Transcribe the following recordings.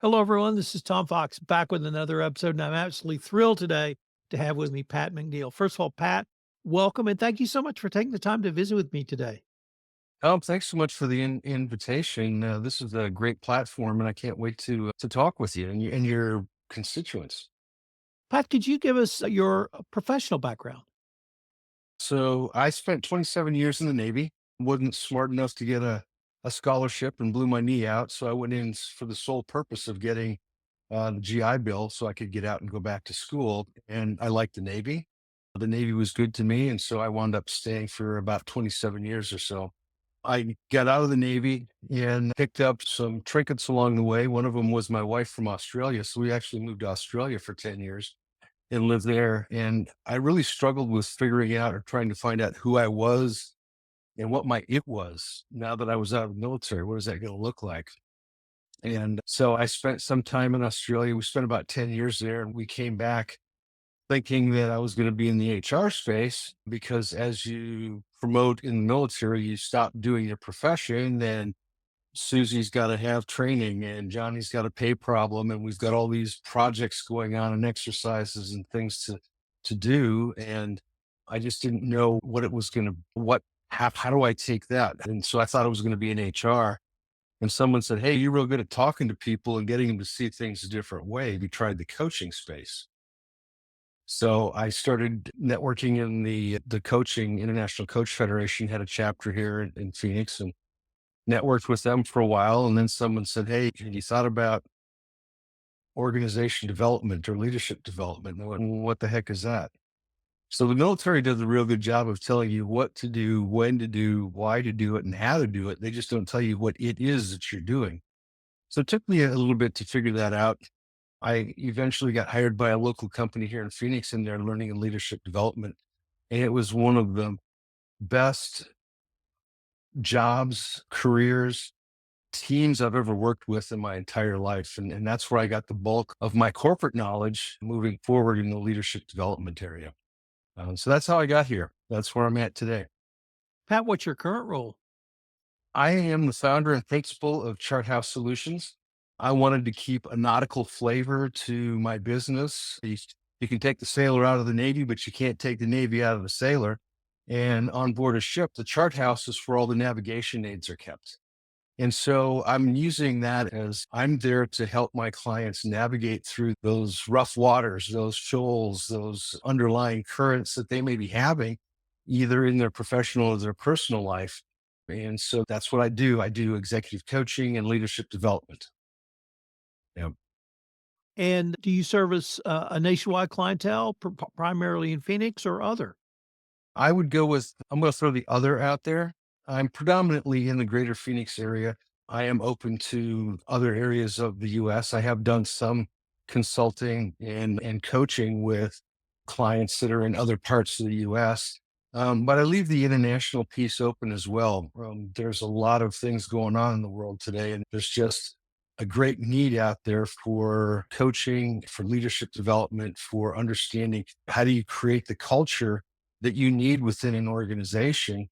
Hello, everyone. This is Tom Fox back with another episode, and I'm absolutely thrilled today to have with me Pat McNeil. First of all, Pat, welcome and thank you so much for taking the time to visit with me today. Thanks so much for the invitation. This is a great platform, and I can't wait to talk with you and your constituents. Pat, could you give us your professional background? So I spent 27 years in the Navy. Wasn't smart enough to get a scholarship and blew my knee out. So I went in for the sole purpose of getting the GI Bill so I could get out and go back to school. And I liked the Navy. The Navy was good to me, and so I wound up staying for about 27 years or so. I got out of the Navy and picked up some trinkets along the way. One of them was my wife from Australia. So we actually moved to Australia for 10 years and lived there. And I really struggled with figuring out or trying to find out who I was and what my it was now that I was out of the military. What is that going to look like? And so I spent some time in Australia. We spent about 10 years there, and we came back thinking that I was going to be in the HR space because as you promote in the military, you stop doing your profession. Then Susie's got to have training, and Johnny's got a pay problem, and we've got all these projects going on and exercises and things to do. And I just didn't know what it was going to, how do I take that? And so I thought it was going to be in HR. And someone said, "Hey, you're real good at talking to people and getting them to see things a different way. Have you tried the coaching space?" So I started networking in the coaching International Coach Federation, had a chapter here in Phoenix, and networked with them for a while. And then someone said, "Hey, have you thought about organization development or leadership development?" And I went, "What the heck is that?" So the military does a real good job of telling you what to do, when to do, why to do it, and how to do it. They just don't tell you what it is that you're doing. So it took me a little bit to figure that out. I eventually got hired by a local company here in Phoenix in their learning and leadership development. And it was one of the best jobs, careers, teams I've ever worked with in my entire life. And that's where I got the bulk of my corporate knowledge moving forward in the leadership development area. So that's how I got here. That's where I'm at today. Pat, what's your current role? I am the founder and principal of Chart House Solutions. I wanted to keep a nautical flavor to my business. You can take the sailor out of the Navy, but you can't take the Navy out of the sailor. And on board a ship, the chart house is where all the navigation aids are kept. And so I'm using that as I'm there to help my clients navigate through those rough waters, those shoals, those underlying currents that they may be having, either in their professional or their personal life. And so that's what I do. I do executive coaching and leadership development. Yeah. And do you service a nationwide clientele, primarily in Phoenix or other? I would go with, I'm going to throw the other out there. I'm predominantly in the greater Phoenix area. I am open to other areas of the US. I have done some consulting and coaching with clients that are in other parts of the US. But I leave the international piece open as well. There's a lot of things going on in the world today, and there's just a great need out there for coaching, for leadership development, for understanding how do you create the culture that you need within an organization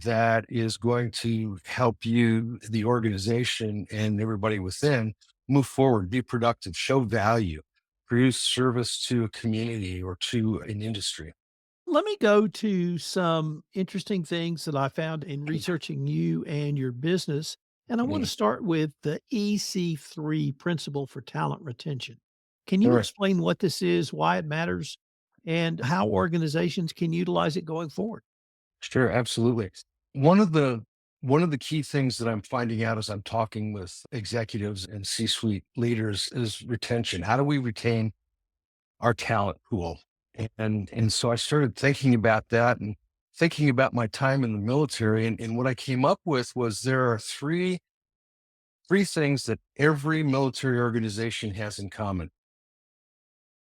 that is going to help you, the organization, and everybody within move forward, be productive, show value, produce service to a community or to an industry. Let me go to some interesting things that I found in researching you and your business. And I want to Mm. start with the EC3 principle for talent retention. Can All you right. explain what this is, why it matters, and how organizations can utilize it going forward? Sure, absolutely. One of the one of the key things that I'm finding out as I'm talking with executives and C-suite leaders is retention. How do we retain our talent pool? And so I started thinking about that and thinking about my time in the military. And what I came up with was there are three things that every military organization has in common.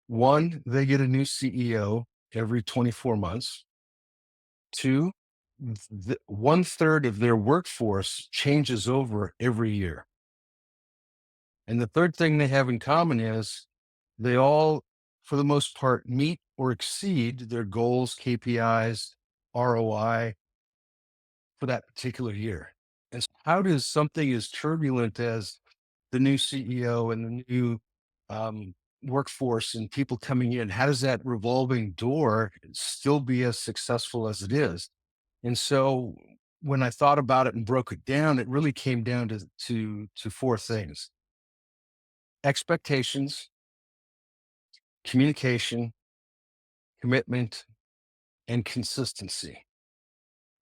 One, they get a new CEO every 24 months. Two, one third of their workforce changes over every year. And the third thing they have in common is they all, for the most part, meet or exceed their goals, KPIs, ROI for that particular year. And so how does something as turbulent as the new CEO and the new um, workforce and people coming in, how does that revolving door still be as successful as it is? And so when I thought about it and broke it down, it really came down to four things: expectations, communication, commitment, and consistency.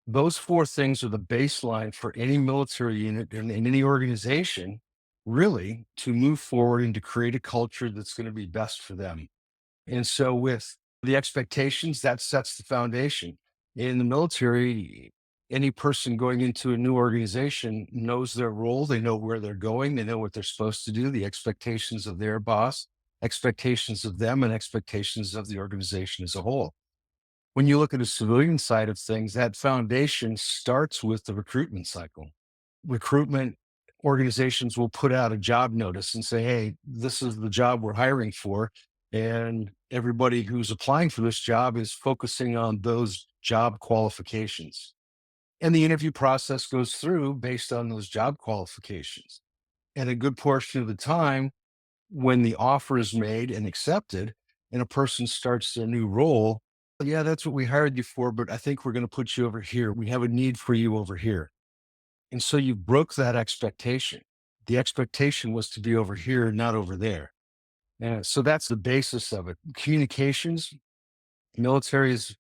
Those four things are the baseline for any military unit in any organization, really, to move forward and to create a culture that's going to be best for them. And so, with the expectations, that sets the foundation. In the military, any person going into a new organization knows their role, they know where they're going, they know what they're supposed to do, the expectations of their boss, expectations of them, and expectations of the organization as a whole. When you look at the civilian side of things, that foundation starts with the recruitment cycle. Recruitment organizations will put out a job notice and say, hey, this is the job we're hiring for. And everybody who's applying for this job is focusing on those job qualifications. And the interview process goes through based on those job qualifications. And a good portion of the time, when the offer is made and accepted and a person starts their new role, yeah, that's what we hired you for, but I think we're going to put you over here. We have a need for you over here. And so you broke that expectation. The expectation was to be over here, not over there. And so that's the basis of it. Communications, military is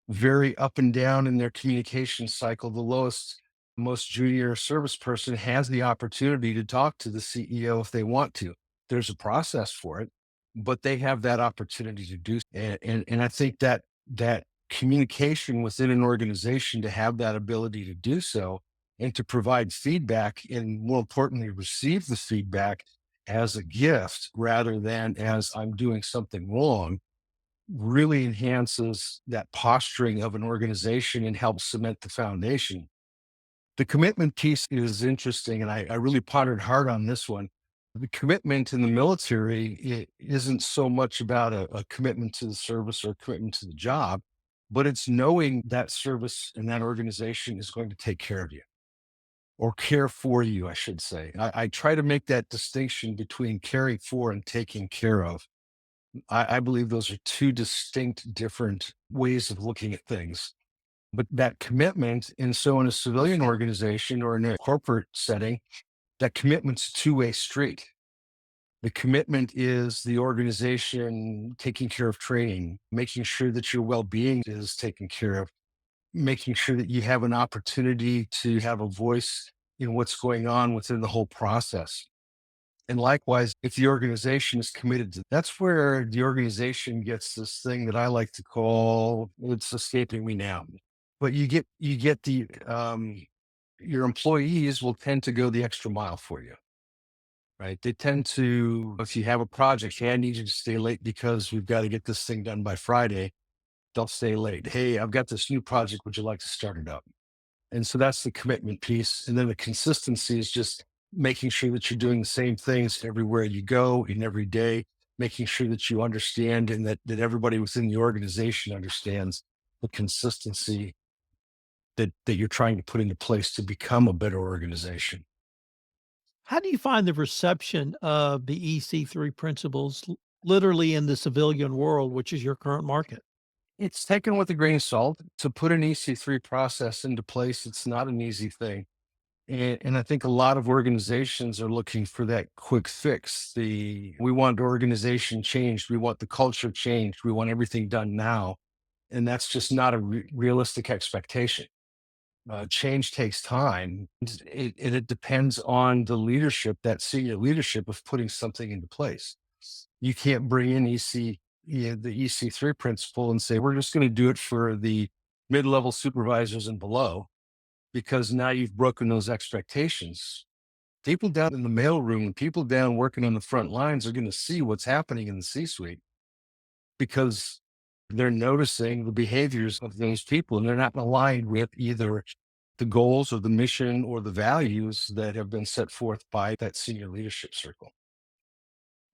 very up and down in their communication cycle. The lowest, most junior service person has the opportunity to talk to the CEO if they want to. There's a process for it, but they have that opportunity to do. And I think that that communication within an organization to have that ability to do so and to provide feedback and more importantly, receive the feedback as a gift rather than as I'm doing something wrong really enhances that posturing of an organization and helps cement the foundation. The commitment piece is interesting, and I really pondered hard on this one. The commitment in the military isn't so much about a commitment to the service or a commitment to the job, but it's knowing that service and that organization is going to take care of you or care for you, I should say. I try to make that distinction between caring for and taking care of. I believe those are two distinct, different ways of looking at things. But that commitment, and so in a civilian organization or in a corporate setting, that commitment's a two-way street. The commitment is the organization taking care of training, making sure that your well-being is taken care of, making sure that you have an opportunity to have a voice in what's going on within the whole process. And likewise, if the organization is committed to that's where the organization gets this thing that I like to call it's escaping me now. But you get your employees will tend to go the extra mile for you, right? They tend to, if you have a project, hey, I need you to stay late because we've got to get this thing done by Friday. They'll stay late. Hey, I've got this new project. Would you like to start it up? And so that's the commitment piece. And then the consistency is just making sure that you're doing the same things everywhere you go and every day, making sure that you understand and that everybody within the organization understands the consistency that you're trying to put into place to become a better organization. How do you find the reception of the EC3 principles literally in the civilian world, which is your current market? It's taken with a grain of salt to put an EC3 process into place. It's not an easy thing. And I think a lot of organizations are looking for that quick fix. We want organization changed. We want the culture changed. We want everything done now. And that's just not a realistic expectation. Change takes time. And it depends on the leadership, that senior leadership of putting something into place. You can't bring in the EC3 principle and say, we're just going to do it for the mid level supervisors and below because now you've broken those expectations. People down in the mailroom and people down working on the front lines are going to see what's happening in the C suite because they're noticing the behaviors of those people and they're not aligned with either the goals or the mission or the values that have been set forth by that senior leadership circle.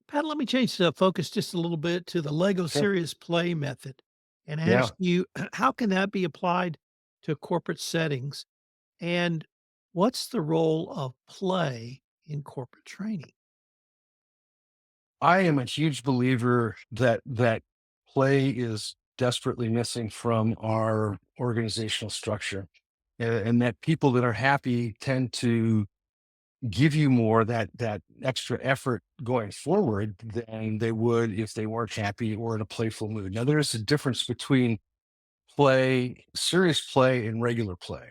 Pat, let me change the focus just a little bit to the Lego Sure. serious play method and Yeah. ask you how can that be applied to corporate settings? And what's the role of play in corporate training? I am a huge believer that play is desperately missing from our organizational structure, and that people that are happy tend to give you more that extra effort going forward than they would if they weren't happy or in a playful mood. Now, there is a difference between play, serious play, and regular play.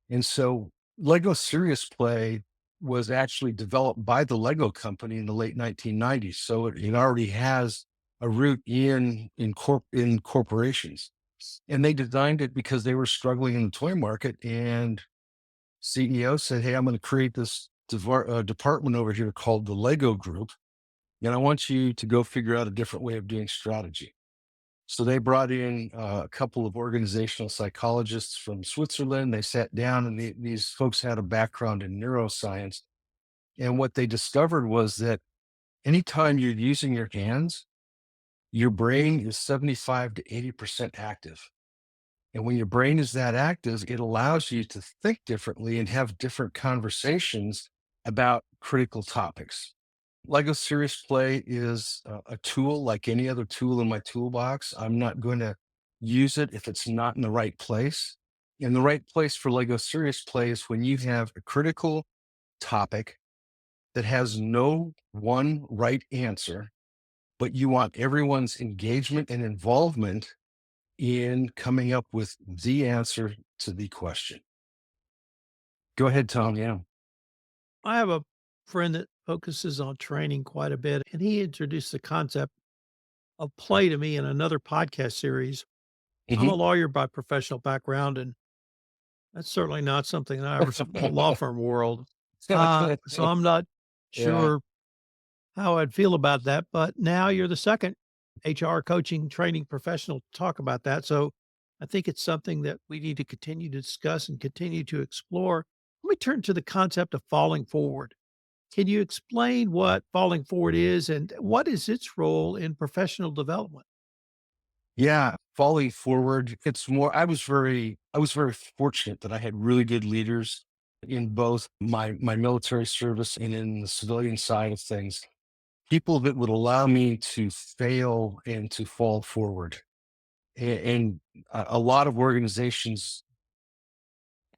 And so Lego Serious Play was actually developed by the Lego company in the late 1990s. So it already has a root in corporations. And they designed it because they were struggling in the toy market. And CEO said, "Hey, I'm going to create this department over here called the Lego Group. And I want you to go figure out a different way of doing strategy." So they brought in a couple of organizational psychologists from Switzerland. They sat down, and these folks had a background in neuroscience. And what they discovered was that anytime you're using your hands, your brain is 75 to 80% active. And when your brain is that active, it allows you to think differently and have different conversations about critical topics. Lego Serious Play is a tool like any other tool in my toolbox. I'm not going to use it if it's not in the right place. And the right place for Lego Serious Play is when you have a critical topic that has no one right answer, but you want everyone's engagement and involvement in coming up with the answer to the question. Go ahead, Tom. Yeah. I have a friend that focuses on training quite a bit, and he introduced the concept of play to me in another podcast series. I'm a Mhm. lawyer by professional background, and that's certainly not something that I ever saw in the law firm world. So I'm not Yeah. sure how I'd feel about that. But now you're the second HR coaching training professional to talk about that. So I think it's something that we need to continue to discuss and continue to explore. Let me turn to the concept of falling forward. Can you explain what falling forward is and what is its role in professional development? Yeah, falling forward, it's more I was very fortunate that I had really good leaders in both my military service and in the civilian side of things. People that would allow me to fail and to fall forward. And a lot of organizations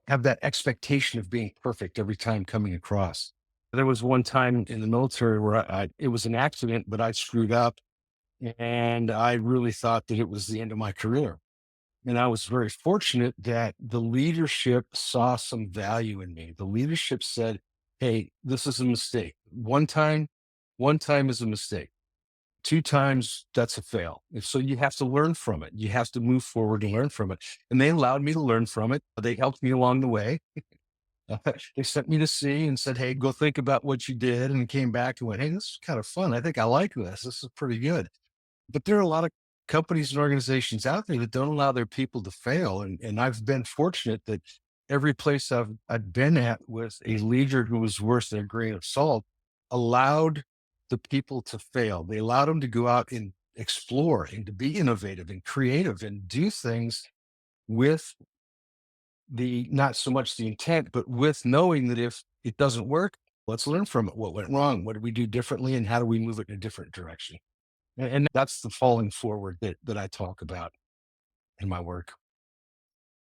have that expectation of being perfect every time coming across. There was one time in the military where it was an accident, but I screwed up and I really thought that it was the end of my career. And I was very fortunate that the leadership saw some value in me. The leadership said, "Hey, this is a mistake. One time is a mistake. Two times, that's a fail. And so you have to learn from it. You have to move forward and learn from it." And they allowed me to learn from it. They helped me along the way. They sent me to sea and said, "Hey, go think about what you did." And came back and went, "Hey, this is kind of fun. I think I like this. This is pretty good." But there are a lot of companies and organizations out there that don't allow their people to fail. And I've been fortunate that every place I've been at with a leader who was worth their grain of salt allowed the people to fail. They allowed them to go out and explore and to be innovative and creative and do things with the not so much the intent, but with knowing that if it doesn't work, let's learn from it. What went wrong? What did we do differently? And how do we move it in a different direction? And that's the falling forward that I talk about in my work.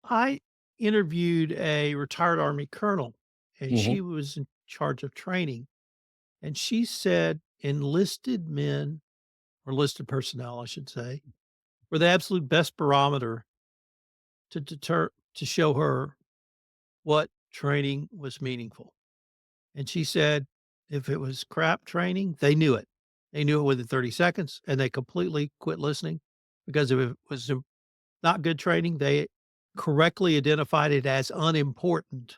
I interviewed a retired Army colonel, and Mhm. she was in charge of training. And she said enlisted men, or enlisted personnel, I should say, were the absolute best barometer to show her what training was meaningful. And she said if it was crap training, they knew it. They knew it within 30 seconds and they completely quit listening because if it was not good training, they correctly identified it as unimportant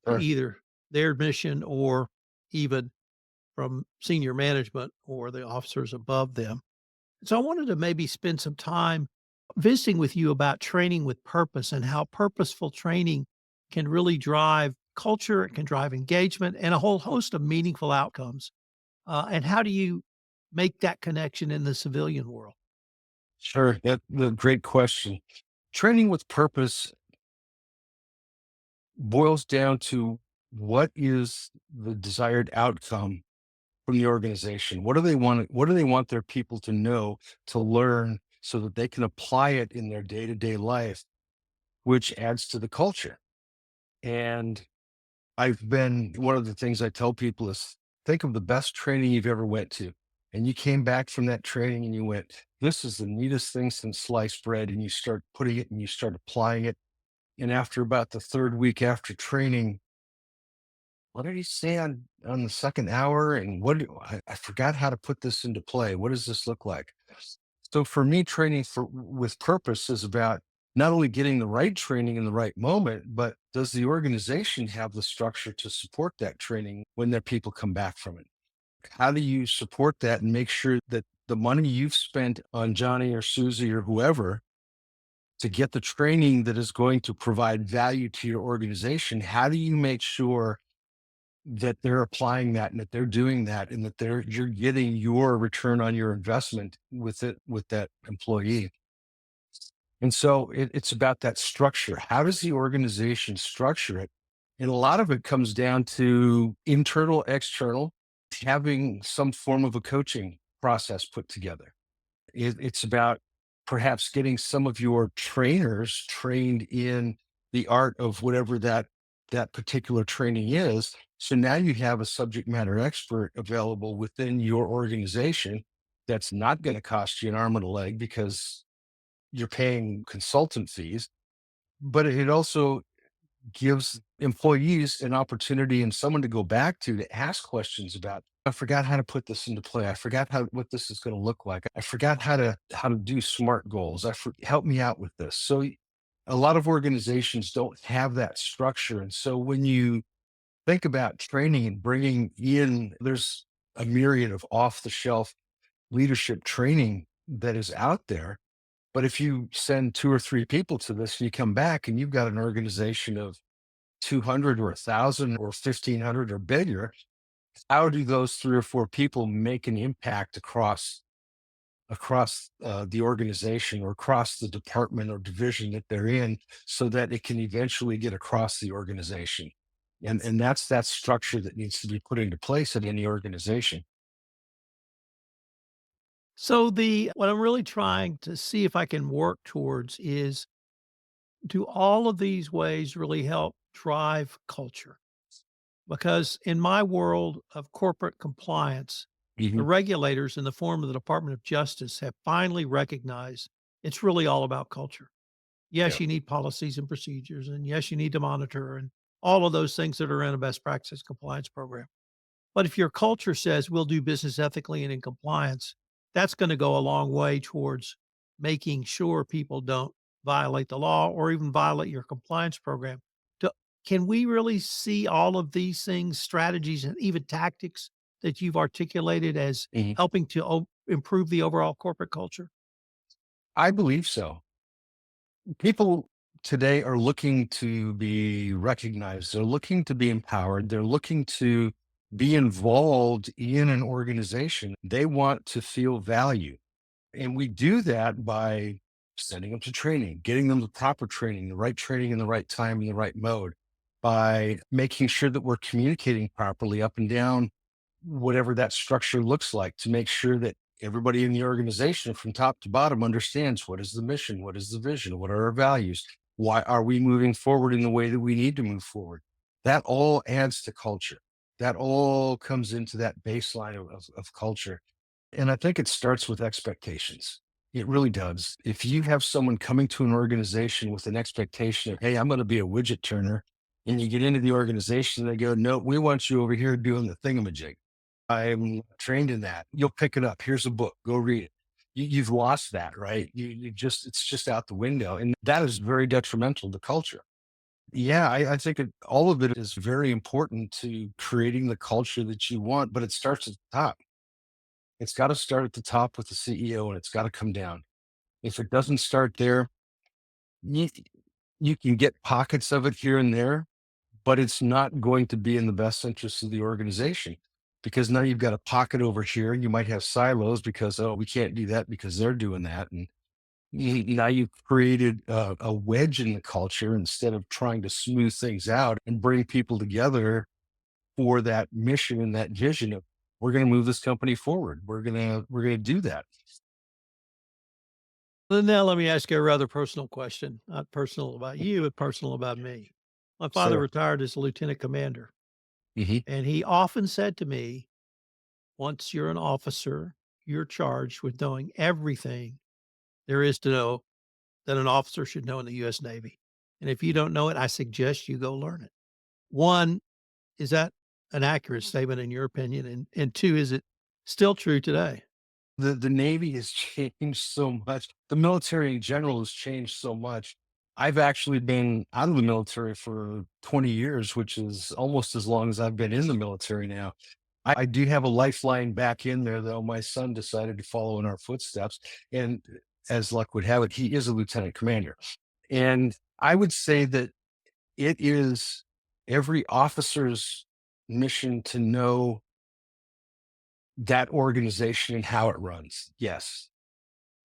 to Sure. either their mission or even from senior management or the officers above them. So I wanted to maybe spend some time visiting with you about training with purpose and how purposeful training can really drive culture, it can drive engagement, and a whole host of meaningful outcomes. And how do you make that connection in the civilian world? Sure. The great question. Training with purpose boils down to what is the desired outcome from the organization? What do they want their people to know, to learn, so that they can apply it in their day-to-day life, which adds to the culture. And I've been one of the things I tell people is, think of the best training you've ever went to. And you came back from that training and you went, this is the neatest thing since sliced bread. And you start putting it and you start applying it. And after about the third week after training, what did he say on the second hour? And I forgot how to put this into play. What does this look like? So for me, training with purpose is about not only getting the right training in the right moment, but does the organization have the structure to support that training when their people come back from it? How do you support that and make sure that the money you've spent on Johnny or Susie or whoever to get the training that is going to provide value to your organization, how do you make sure that they're applying that and that they're doing that and that you're getting your return on your investment with it, with that employee? And so it's about that structure. How does the organization structure it? And a lot of it comes down to internal, external, having some form of a coaching process put together. It's about perhaps getting some of your trainers trained in the art of whatever that particular training is. So now you have a subject matter expert available within your organization that's not going to cost you an arm and a leg because you're paying consultant fees, but it also gives employees an opportunity and someone to go back to ask questions about. I forgot how to put this into play. I forgot what this is going to look like. I forgot how to do SMART goals. Help me out with this. So a lot of organizations don't have that structure, and so when you think about training and bringing in, there's a myriad of off the shelf leadership training that is out there. But if you send two or three people to this and you come back and you've got an organization of 200 or 1,000 or 1,500 or bigger, how do those three or four people make an impact across the organization or across the department or division that they're in, so that it can eventually get across the organization? And that's that structure that needs to be put into place in any organization. So the what I'm really trying to see if I can work towards is, do all of these ways really help drive culture? Because in my world of corporate compliance, the Mhm. regulators in the form of the Department of Justice have finally recognized it's really all about culture. Yes, Yeah. you need policies and procedures, and yes, you need to monitor and all of those things that are in a best practice compliance program. But if your culture says we'll do business ethically and in compliance, that's going to go a long way towards making sure people don't violate the law or even violate your compliance program. Do- Can we really see all of these things, strategies, and even tactics that you've articulated as Mhm. helping to improve the overall corporate culture? I believe so. People today are looking to be recognized. They're looking to be empowered. They're looking to be involved in an organization. They want to feel value. And we do that by sending them to training, getting them the proper training, the right training in the right time, in the right mode, by making sure that we're communicating properly up and down whatever that structure looks like, to make sure that everybody in the organization from top to bottom understands what is the mission, what is the vision, what are our values, why are we moving forward in the way that we need to move forward. That all adds to culture. That all comes into that baseline of culture. And I think it starts with expectations. It really does. If you have someone coming to an organization with an expectation of, hey, I'm going to be a widget turner, and you get into the organization, they go, no, we want you over here doing the thingamajig. I'm trained in that. You'll pick it up. Here's a book. Go read it. You've lost that, right? It's just out the window. And that is very detrimental to culture. Yeah, I think all of it is very important to creating the culture that you want, but it starts at the top. It's got to start at the top with the CEO and it's got to come down. If it doesn't start there, you, you can get pockets of it here and there, but it's not going to be in the best interest of the organization, because now you've got a pocket over here. You might have silos because, oh, we can't do that because they're doing that. And now you've created a wedge in the culture instead of trying to smooth things out and bring people together for that mission and that vision. we're going to move this company forward. We're going to do that. Well, now let me ask you a rather personal question, not personal about you, but personal about me. My father So, retired as a lieutenant commander, mhm. and he often said to me, once you're an officer, you're charged with knowing everything there is to know that an officer should know in the US Navy. And if you don't know it, I suggest you go learn it. One, is that an accurate statement in your opinion? And two, is it still true today? The Navy has changed so much. The military in general has changed so much. I've actually been out of the military for 20 years, which is almost as long as I've been in the military now. I do have a lifeline back in there, though. My son decided to follow in our footsteps. And as luck would have it, he is a lieutenant commander. And I would say that it is every officer's mission to know that organization and how it runs. Yes.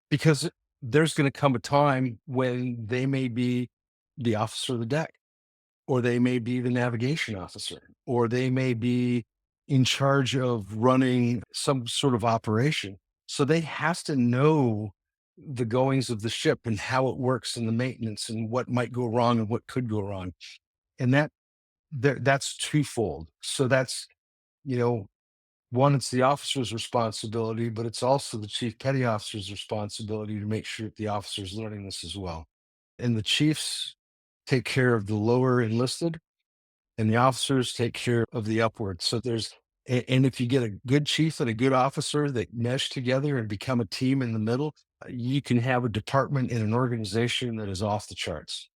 Because there's going to come a time when they may be the officer of the deck, or they may be the navigation officer, or they may be in charge of running some sort of operation. So they have to know the goings of the ship and how it works and the maintenance and what might go wrong and what could go wrong. And that's twofold. So that's, you know, one, it's the officer's responsibility, but it's also the chief petty officer's responsibility to make sure that the officer's learning this as well. And the chiefs take care of the lower enlisted, and the officers take care of the upward. So and if you get a good chief and a good officer that mesh together and become a team in the middle, you can have a department in an organization that is off the charts.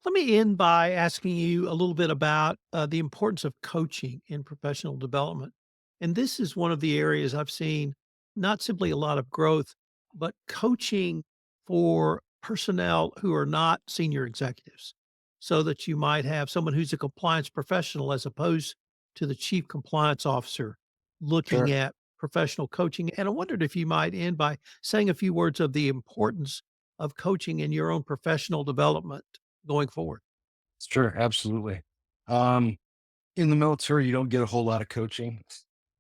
Let me end by asking you a little bit about the importance of coaching in professional development. And this is one of the areas I've seen not simply a lot of growth, but coaching for personnel who are not senior executives. So that you might have someone who's a compliance professional as opposed to the chief compliance officer looking Sure. at professional coaching. And I wondered if you might end by saying a few words of the importance of coaching in your own professional development going forward. Sure. Absolutely. Um, in the military, you don't get a whole lot of coaching,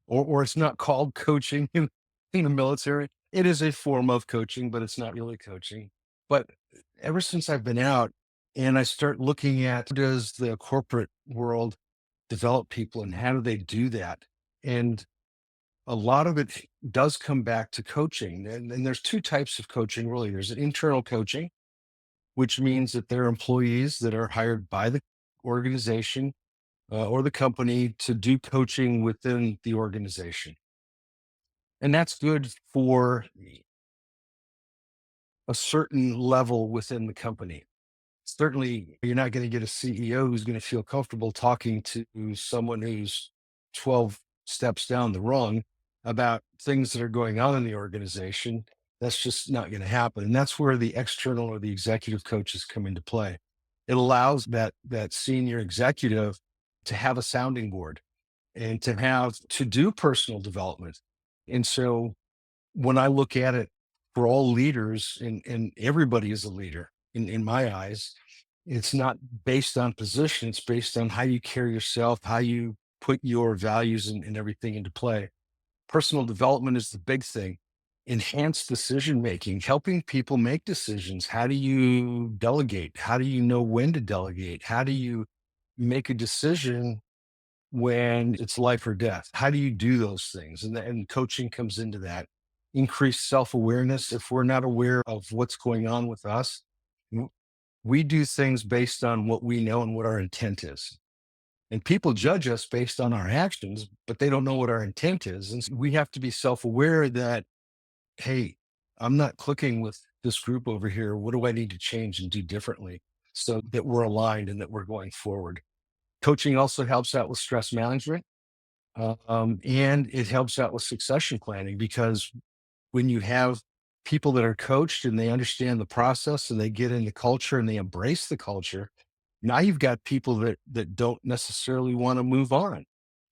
or it's not called coaching in the military. It is a form of coaching, but it's not really coaching. But ever since I've been out and I start looking at, how does the corporate world develop people and how do they do that? And a lot of it does come back to coaching. And there's two types of coaching, really. There's an internal coaching, which means that there are employees that are hired by the organization or the company to do coaching within the organization. And that's good for a certain level within the company. Certainly, you're not going to get a CEO who's going to feel comfortable talking to someone who's 12 steps down the rung about things that are going on in the organization. That's just not going to happen. And that's where the external or the executive coaches come into play. It allows that senior executive to have a sounding board and to do personal development. And so when I look at it for all leaders, and everybody is a leader in my eyes, it's not based on position, it's based on how you carry yourself, how you put your values and everything into play. Personal development is the big thing. Enhanced decision making, helping people make decisions. How do you delegate? How do you know when to delegate? How do you make a decision when it's life or death? How do you do those things? And coaching comes into that. Increased self awareness. If we're not aware of what's going on with us, w- we do things based on what we know and what our intent is. And people judge us based on our actions, but they don't know what our intent is. And so we have to be self aware that, hey, I'm not clicking with this group over here. What do I need to change and do differently so that we're aligned and that we're going forward? Coaching also helps out with stress management, and it helps out with succession planning because when you have people that are coached and they understand the process and they get in the culture and they embrace the culture, now you've got people that don't necessarily want to move on,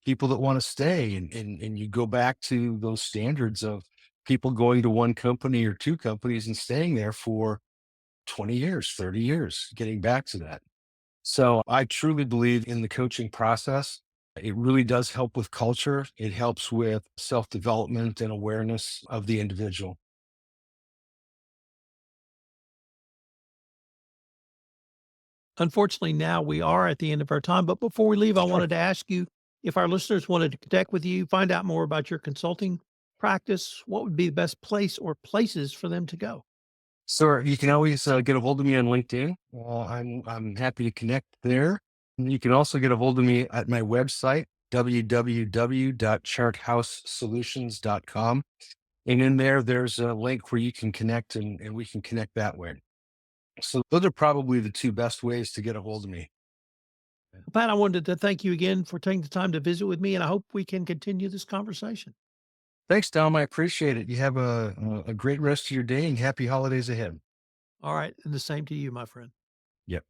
people that want to stay, and you go back to those standards of people going to one company or two companies and staying there for 20 years, 30 years, getting back to that. So I truly believe in the coaching process. It really does help with culture. It helps with self development and awareness of the individual. Unfortunately, now we are at the end of our time, but before we leave, I Sure. wanted to ask you if our listeners wanted to connect with you, find out more about your consulting practice, what would be the best place or places for them to go? So you can always get a hold of me on LinkedIn. I'm happy to connect there. And you can also get a hold of me at my website, www.charthousesolutions.com. And in there, there's a link where you can connect and we can connect that way. So those are probably the two best ways to get a hold of me. Well, Pat, I wanted to thank you again for taking the time to visit with me, and I hope we can continue this conversation. Thanks, Dom. I appreciate it. You have a great rest of your day and happy holidays ahead. All right. And the same to you, my friend. Yep.